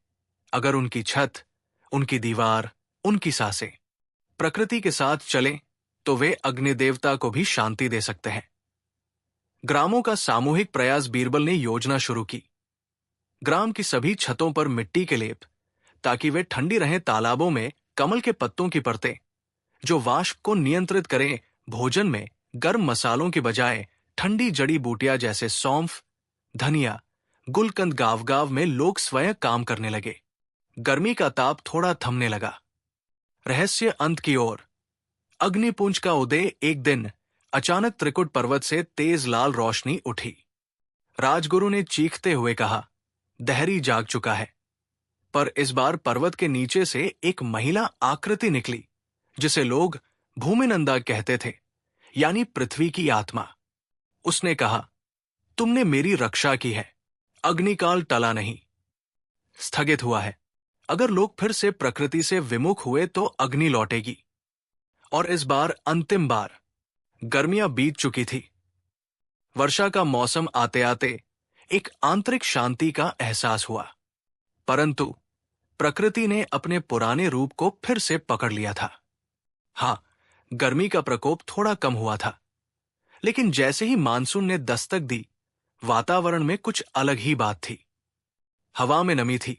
अगर उनकी छत, उनकी दीवार, उनकी सांसें प्रकृति के साथ चलें तो वे अग्निदेवता को भी शांति दे सकते हैं। ग्रामों का सामूहिक प्रयास। बीरबल ने योजना शुरू की। ग्राम की सभी छतों पर मिट्टी के लेप, ताकि वे ठंडी रहें। तालाबों में कमल के पत्तों की परतें जो वाष्प को नियंत्रित करें। भोजन में गर्म मसालों की बजाय ठंडी जड़ी बूटियां जैसे सौंफ, धनिया, गुलकंद। गांव गांव में लोग स्वयं काम करने लगे। गर्मी का ताप थोड़ा थमने लगा। रहस्य अंत की ओर। अग्निपुंज का उदय। एक दिन अचानक त्रिकुट पर्वत से तेज लाल रोशनी उठी। राजगुरु ने चीखते हुए कहा, दहरी जाग चुका है। पर इस बार पर्वत के नीचे से एक महिला आकृति निकली, जिसे लोग भूमिनंदा कहते थे, यानी पृथ्वी की आत्मा। उसने कहा, तुमने मेरी रक्षा की है। अग्निकाल टला नहीं, स्थगित हुआ है। अगर लोग फिर से प्रकृति से विमुख हुए तो अग्नि लौटेगी। और इस बार अंतिम बार। गर्मियां बीत चुकी थी। वर्षा का मौसम आते आते एक आंतरिक शांति का एहसास हुआ। परंतु प्रकृति ने अपने पुराने रूप को फिर से पकड़ लिया था। हाँ, गर्मी का प्रकोप थोड़ा कम हुआ था, लेकिन जैसे ही मानसून ने दस्तक दी, वातावरण में कुछ अलग ही बात थी। हवा में नमी थी,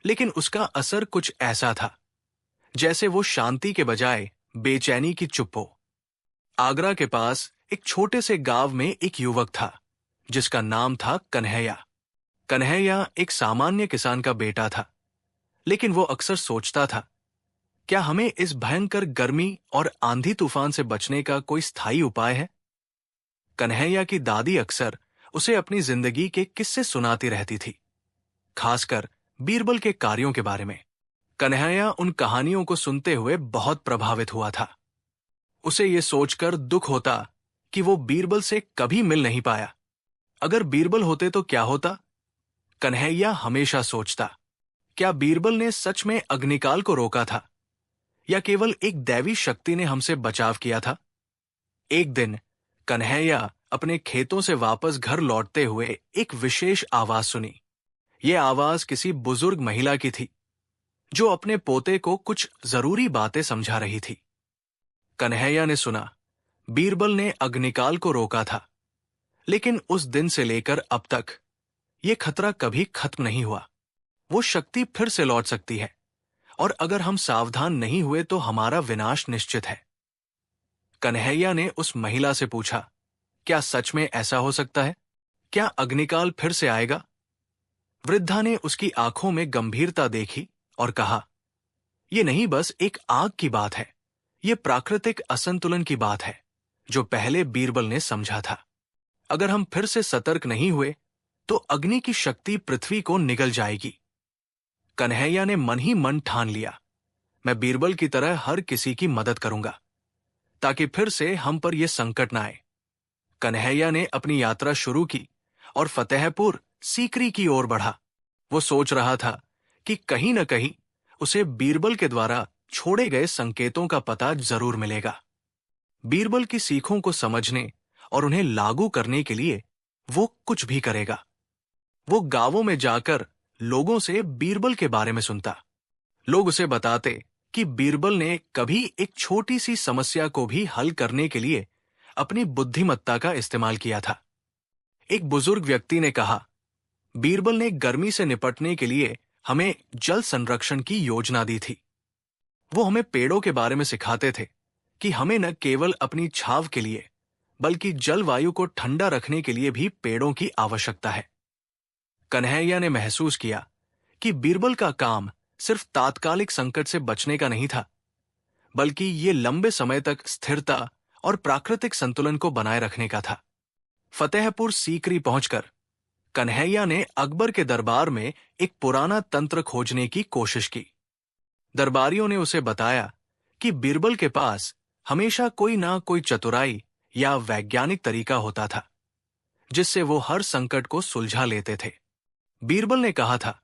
लेकिन उसका असर कुछ ऐसा था जैसे वो शांति के बजाय बेचैनी की चुप हो। आगरा के पास एक छोटे से गांव में एक युवक था जिसका नाम था कन्हैया। कन्हैया एक सामान्य किसान का बेटा था, लेकिन वो अक्सर सोचता था, क्या हमें इस भयंकर गर्मी और आंधी तूफान से बचने का कोई स्थायी उपाय है? कन्हैया की दादी अक्सर उसे अपनी जिंदगी के किस्से सुनाती रहती थी, खासकर बीरबल के कार्यों के बारे में। कन्हैया उन कहानियों को सुनते हुए बहुत प्रभावित हुआ था। उसे ये सोचकर दुख होता कि वो बीरबल से कभी मिल नहीं पाया। अगर बीरबल होते तो क्या होता? कन्हैया हमेशा सोचता, क्या बीरबल ने सच में अग्निकाल को रोका था या केवल एक दैवी शक्ति ने हमसे बचाव किया था? एक दिन कन्हैया अपने खेतों से वापस घर लौटते हुए एक विशेष आवाज सुनी। यह आवाज किसी बुजुर्ग महिला की थी जो अपने पोते को कुछ जरूरी बातें समझा रही थी। कन्हैया ने सुना, बीरबल ने अग्निकाल को रोका था, लेकिन उस दिन से लेकर अब तक यह खतरा कभी खत्म नहीं हुआ। वो शक्ति फिर से लौट सकती है, और अगर हम सावधान नहीं हुए तो हमारा विनाश निश्चित है। कन्हैया ने उस महिला से पूछा, क्या सच में ऐसा हो सकता है? क्या अग्निकाल फिर से आएगा? वृद्धा ने उसकी आंखों में गंभीरता देखी और कहा, यह नहीं बस एक आग की बात है, यह प्राकृतिक असंतुलन की बात है जो पहले बीरबल ने समझा था। अगर हम फिर से सतर्क नहीं हुए तो अग्नि की शक्ति पृथ्वी को निगल जाएगी। कन्हैया ने मन ही मन ठान लिया, मैं बीरबल की तरह हर किसी की मदद करूंगा ताकि फिर से हम पर यह संकट न आए। कन्हैया ने अपनी यात्रा शुरू की और फतेहपुर सीकरी की ओर बढ़ा। वो सोच रहा था कि कहीं न कहीं उसे बीरबल के द्वारा छोड़े गए संकेतों का पता जरूर मिलेगा। बीरबल की सीखों को समझने और उन्हें लागू करने के लिए वो कुछ भी करेगा। वो गांवों में जाकर लोगों से बीरबल के बारे में सुनता। लोग उसे बताते कि बीरबल ने कभी एक छोटी सी समस्या को भी हल करने के लिए अपनी बुद्धिमत्ता का इस्तेमाल किया था। एक बुजुर्ग व्यक्ति ने कहा, बीरबल ने गर्मी से निपटने के लिए हमें जल संरक्षण की योजना दी थी। वो हमें पेड़ों के बारे में सिखाते थे कि हमें न केवल अपनी छाव के लिए बल्कि जलवायु को ठंडा रखने के लिए भी पेड़ों की आवश्यकता है। कन्हैया ने महसूस किया कि बीरबल का काम सिर्फ तात्कालिक संकट से बचने का नहीं था, बल्कि ये लंबे समय तक स्थिरता और प्राकृतिक संतुलन को बनाए रखने का था। फतेहपुर सीकरी पहुंचकर कन्हैया ने अकबर के दरबार में एक पुराना तंत्र खोजने की कोशिश की। दरबारियों ने उसे बताया कि बीरबल के पास हमेशा कोई ना कोई चतुराई या वैज्ञानिक तरीका होता था जिससे वो हर संकट को सुलझा लेते थे। बीरबल ने कहा था,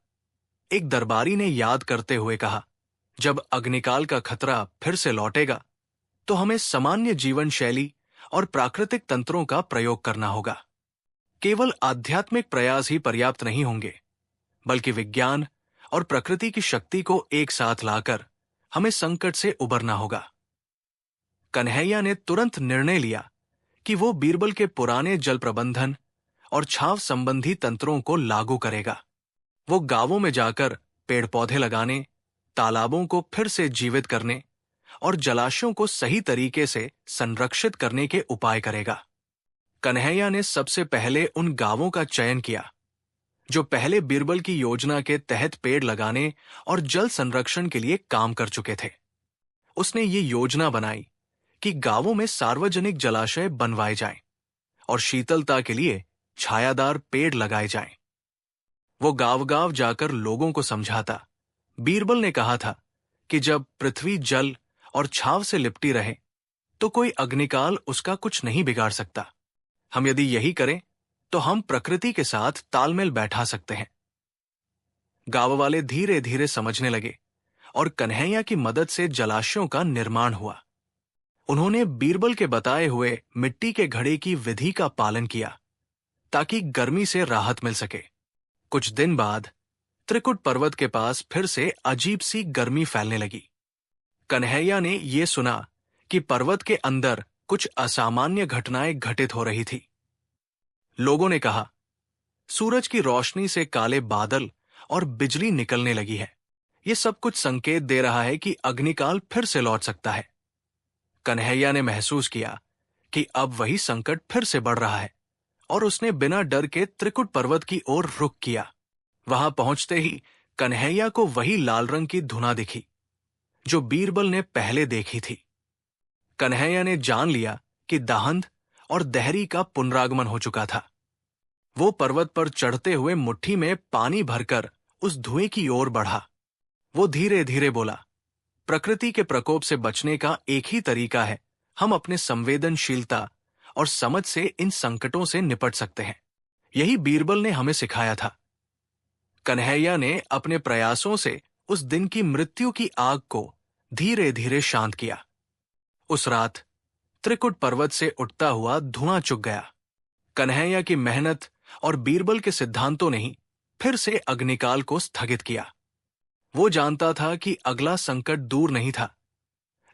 एक दरबारी ने याद करते हुए कहा, जब अग्निकाल का खतरा फिर से लौटेगा तो हमें सामान्य जीवन शैली और प्राकृतिक तंत्रों का प्रयोग करना होगा। केवल आध्यात्मिक प्रयास ही पर्याप्त नहीं होंगे, बल्कि विज्ञान और प्रकृति की शक्ति को एक साथ लाकर हमें संकट से उबरना होगा। कन्हैया ने तुरंत निर्णय लिया कि वो बीरबल के पुराने जल प्रबंधन और छाव संबंधी तंत्रों को लागू करेगा। वो गांवों में जाकर पेड़ पौधे लगाने, तालाबों को फिर से जीवित करने और जलाशयों को सही तरीके से संरक्षित करने के उपाय करेगा। कन्हैया ने सबसे पहले उन गांवों का चयन किया जो पहले बीरबल की योजना के तहत पेड़ लगाने और जल संरक्षण के लिए काम कर चुके थे। उसने ये योजना बनाई कि गांवों में सार्वजनिक जलाशय बनवाए जाएं और शीतलता के लिए छायादार पेड़ लगाए जाएं। वो गांव-गांव जाकर लोगों को समझाता। बीरबल ने कहा था कि जब पृथ्वी जल और छाव से लिपटी रहे तो कोई अग्निकाल उसका कुछ नहीं बिगाड़ सकता। हम यदि यही करें तो हम प्रकृति के साथ तालमेल बैठा सकते हैं। गांव वाले धीरे धीरे समझने लगे और कन्हैया की मदद से जलाशयों का निर्माण हुआ। उन्होंने बीरबल के बताए हुए मिट्टी के घड़े की विधि का पालन किया ताकि गर्मी से राहत मिल सके। कुछ दिन बाद त्रिकुट पर्वत के पास फिर से अजीब सी गर्मी फैलने लगी। कन्हैया ने यह सुना कि पर्वत के अंदर कुछ असामान्य घटनाएं घटित हो रही थी। लोगों ने कहा, सूरज की रोशनी से काले बादल और बिजली निकलने लगी है। यह सब कुछ संकेत दे रहा है कि अग्निकाल फिर से लौट सकता है। कन्हैया ने महसूस किया कि अब वही संकट फिर से बढ़ रहा है और उसने बिना डर के त्रिकुट पर्वत की ओर रुख किया। वहां पहुंचते ही कन्हैया को वही लाल रंग की धुना दिखी जो बीरबल ने पहले देखी थी। कन्हैया ने जान लिया कि दाहंद और दहरी का पुनरागमन हो चुका था। वो पर्वत पर चढ़ते हुए मुट्ठी में पानी भरकर उस धुएं की ओर बढ़ा। वो धीरे धीरे बोला, प्रकृति के प्रकोप से बचने का एक ही तरीका है, हम अपने संवेदनशीलता और समझ से इन संकटों से निपट सकते हैं। यही बीरबल ने हमें सिखाया था। कन्हैया ने अपने प्रयासों से उस दिन की मृत्यु की आग को धीरे धीरे शांत किया। उस रात त्रिकुट पर्वत से उठता हुआ धुआं चुक गया। कन्हैया की मेहनत और बीरबल के सिद्धांतों ने ही फिर से अग्निकाल को स्थगित किया। वो जानता था कि अगला संकट दूर नहीं था,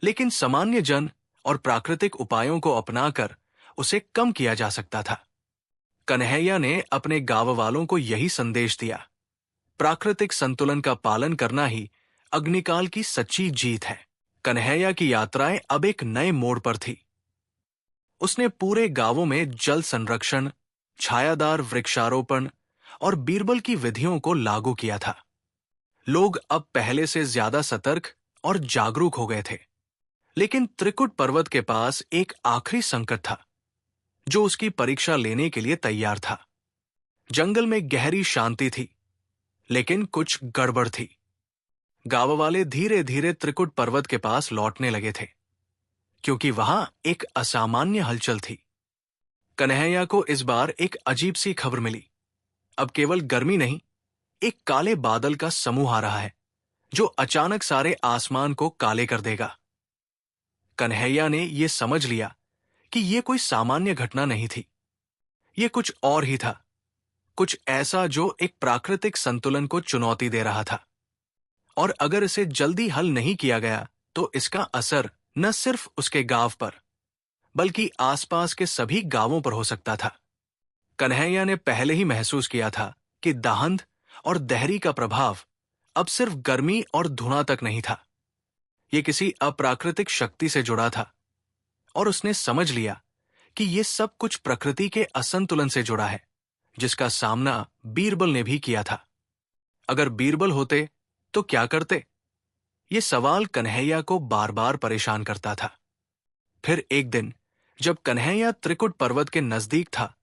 लेकिन सामान्य जन और प्राकृतिक उपायों को अपनाकर उसे कम किया जा सकता था। कन्हैया ने अपने गांव वालों को यही संदेश दिया, प्राकृतिक संतुलन का पालन करना ही अग्निकाल की सच्ची जीत है। कन्हैया की यात्राएं अब एक नए मोड़ पर थी। उसने पूरे गांवों में जल संरक्षण, छायादार वृक्षारोपण और बीरबल की विधियों को लागू किया था। लोग अब पहले से ज्यादा सतर्क और जागरूक हो गए थे। लेकिन त्रिकुट पर्वत के पास एक आखिरी संकट था जो उसकी परीक्षा लेने के लिए तैयार था। जंगल में गहरी शांति थी, लेकिन कुछ गड़बड़ थी। गांव वाले धीरे धीरे त्रिकुट पर्वत के पास लौटने लगे थे, क्योंकि वहां एक असामान्य हलचल थी। कन्हैया को इस बार एक अजीब सी खबर मिली। अब केवल गर्मी नहीं, एक काले बादल का समूह आ रहा है जो अचानक सारे आसमान को काले कर देगा। कन्हैया ने यह समझ लिया कि यह कोई सामान्य घटना नहीं थी। यह कुछ और ही था, कुछ ऐसा जो एक प्राकृतिक संतुलन को चुनौती दे रहा था। और अगर इसे जल्दी हल नहीं किया गया तो इसका असर न सिर्फ उसके गांव पर, बल्कि आसपास के सभी गांवों पर हो सकता था। कन्हैया ने पहले ही महसूस किया था कि दाहंद और दहरी का प्रभाव अब सिर्फ गर्मी और धुआं तक नहीं था। यह किसी अप्राकृतिक शक्ति से जुड़ा था और उसने समझ लिया कि यह सब कुछ प्रकृति के असंतुलन से जुड़ा है, जिसका सामना बीरबल ने भी किया था। अगर बीरबल होते तो क्या करते? यह सवाल कन्हैया को बार बार परेशान करता था। फिर एक दिन जब कन्हैया त्रिकुट पर्वत के नजदीक था,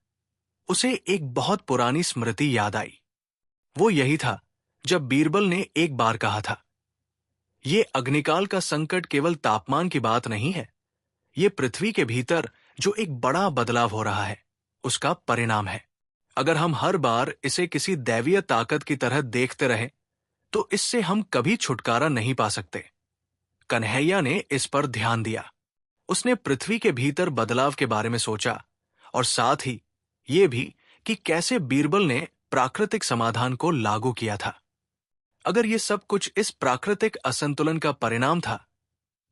उसे एक बहुत पुरानी स्मृति याद आई। वो यही था जब बीरबल ने एक बार कहा था, ये अग्निकाल का संकट केवल तापमान की बात नहीं है, ये पृथ्वी के भीतर जो एक बड़ा बदलाव हो रहा है उसका परिणाम है। अगर हम हर बार इसे किसी दैवीय ताकत की तरह देखते रहे तो इससे हम कभी छुटकारा नहीं पा सकते। कन्हैया ने इस पर ध्यान दिया। उसने पृथ्वी के भीतर बदलाव के बारे में सोचा और साथ ही ये भी कि कैसे बीरबल ने प्राकृतिक समाधान को लागू किया था। अगर ये सब कुछ इस प्राकृतिक असंतुलन का परिणाम था,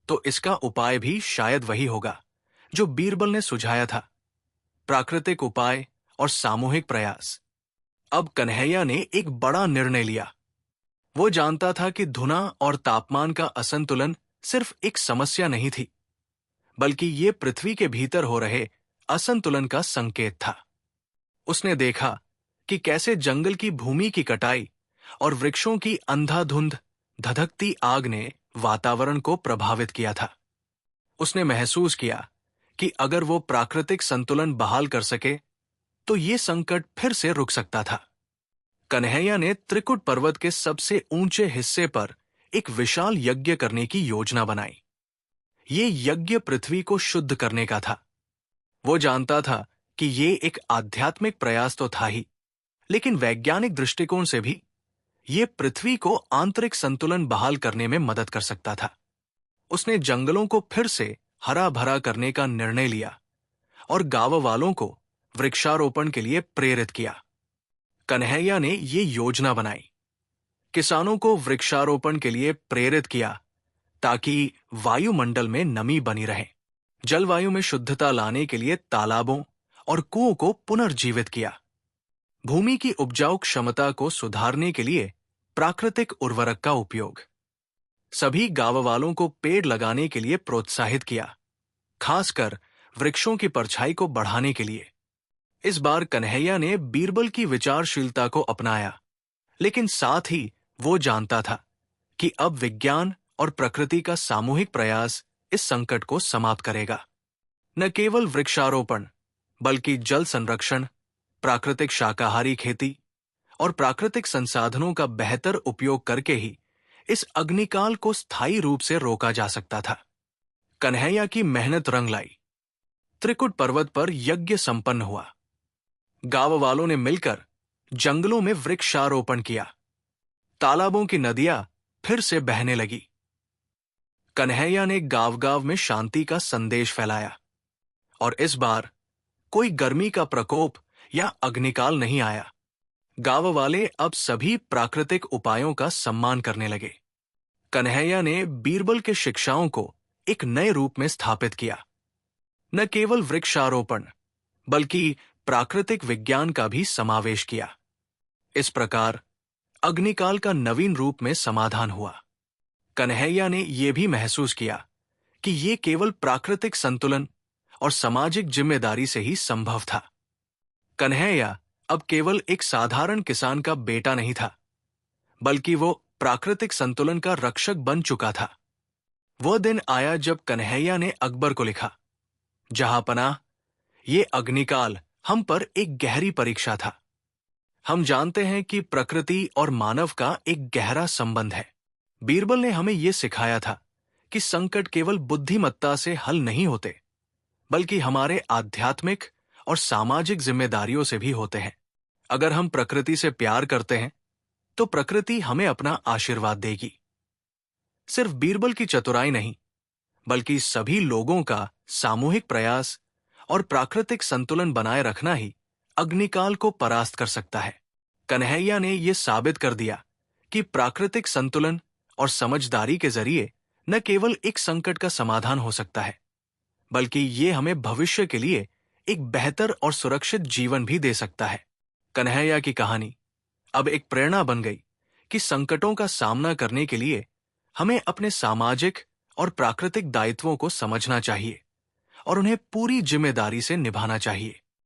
तो इसका उपाय भी शायद वही होगा जो बीरबल ने सुझाया था, प्राकृतिक उपाय और सामूहिक प्रयास। अब कन्हैया ने एक बड़ा निर्णय लिया। वो जानता था कि धुआं और तापमान का असंतुलन सिर्फ एक समस्या नहीं थी, बल्कि ये पृथ्वी के भीतर हो रहे असंतुलन का संकेत था। उसने देखा कि कैसे जंगल की भूमि की कटाई और वृक्षों की अंधाधुंध धधकती आग ने वातावरण को प्रभावित किया था। उसने महसूस किया कि अगर वो प्राकृतिक संतुलन बहाल कर सके तो ये संकट फिर से रुक सकता था। कन्हैया ने त्रिकुट पर्वत के सबसे ऊंचे हिस्से पर एक विशाल यज्ञ करने की योजना बनाई। ये यज्ञ पृथ्वी को शुद्ध करने का था। वो जानता था कि ये एक आध्यात्मिक प्रयास तो था ही, लेकिन वैज्ञानिक दृष्टिकोण से भी ये पृथ्वी को आंतरिक संतुलन बहाल करने में मदद कर सकता था। उसने जंगलों को फिर से हरा भरा करने का निर्णय लिया और गांव वालों को वृक्षारोपण के लिए प्रेरित किया। कन्हैया ने ये योजना बनाई। किसानों को वृक्षारोपण के लिए प्रेरित किया ताकि वायुमंडल में नमी बनी रहे। जलवायु में शुद्धता लाने के लिए तालाबों और कुओं को पुनर्जीवित किया। भूमि की उपजाऊ क्षमता को सुधारने के लिए प्राकृतिक उर्वरक का उपयोग। सभी गांव वालों को पेड़ लगाने के लिए प्रोत्साहित किया, खासकर वृक्षों की परछाई को बढ़ाने के लिए। इस बार कन्हैया ने बीरबल की विचारशीलता को अपनाया, लेकिन साथ ही वो जानता था कि अब विज्ञान और प्रकृति का सामूहिक प्रयास इस संकट को समाप्त करेगा। न केवल वृक्षारोपण, बल्कि जल संरक्षण, प्राकृतिक शाकाहारी खेती और प्राकृतिक संसाधनों का बेहतर उपयोग करके ही इस अग्निकाल को स्थायी रूप से रोका जा सकता था। कन्हैया की मेहनत रंग लाई। त्रिकुट पर्वत पर यज्ञ संपन्न हुआ। गांव वालों ने मिलकर जंगलों में वृक्षारोपण किया। तालाबों की नदियां फिर से बहने लगी। कन्हैया ने गांव-गांव में शांति का संदेश फैलाया और इस बार कोई गर्मी का प्रकोप या अग्निकाल नहीं आया। गांव वाले अब सभी प्राकृतिक उपायों का सम्मान करने लगे। कन्हैया ने बीरबल के शिक्षाओं को एक नए रूप में स्थापित किया। न केवल वृक्षारोपण, बल्कि प्राकृतिक विज्ञान का भी समावेश किया। इस प्रकार अग्निकाल का नवीन रूप में समाधान हुआ। कन्हैया ने यह भी महसूस किया कि यह केवल प्राकृतिक संतुलन और सामाजिक जिम्मेदारी से ही संभव था। कन्हैया अब केवल एक साधारण किसान का बेटा नहीं था, बल्कि वो प्राकृतिक संतुलन का रक्षक बन चुका था। वह दिन आया जब कन्हैया ने अकबर को लिखा, जहांपनाह, ये अग्निकाल हम पर एक गहरी परीक्षा था। हम जानते हैं कि प्रकृति और मानव का एक गहरा संबंध है। बीरबल ने हमें यह सिखाया था कि संकट केवल बुद्धिमत्ता से हल नहीं होते, बल्कि हमारे आध्यात्मिक और सामाजिक जिम्मेदारियों से भी होते हैं। अगर हम प्रकृति से प्यार करते हैं, तो प्रकृति हमें अपना आशीर्वाद देगी। सिर्फ बीरबल की चतुराई नहीं, बल्कि सभी लोगों का सामूहिक प्रयास और प्राकृतिक संतुलन बनाए रखना ही अग्निकाल को परास्त कर सकता है। कन्हैया ने यह साबित कर दिया कि प्राकृतिक संतुलन और समझदारी के जरिए न केवल एक संकट का समाधान हो सकता है, बल्कि ये हमें भविष्य के लिए एक बेहतर और सुरक्षित जीवन भी दे सकता है। कन्हैया की कहानी अब एक प्रेरणा बन गई कि संकटों का सामना करने के लिए हमें अपने सामाजिक और प्राकृतिक दायित्वों को समझना चाहिए और उन्हें पूरी जिम्मेदारी से निभाना चाहिए।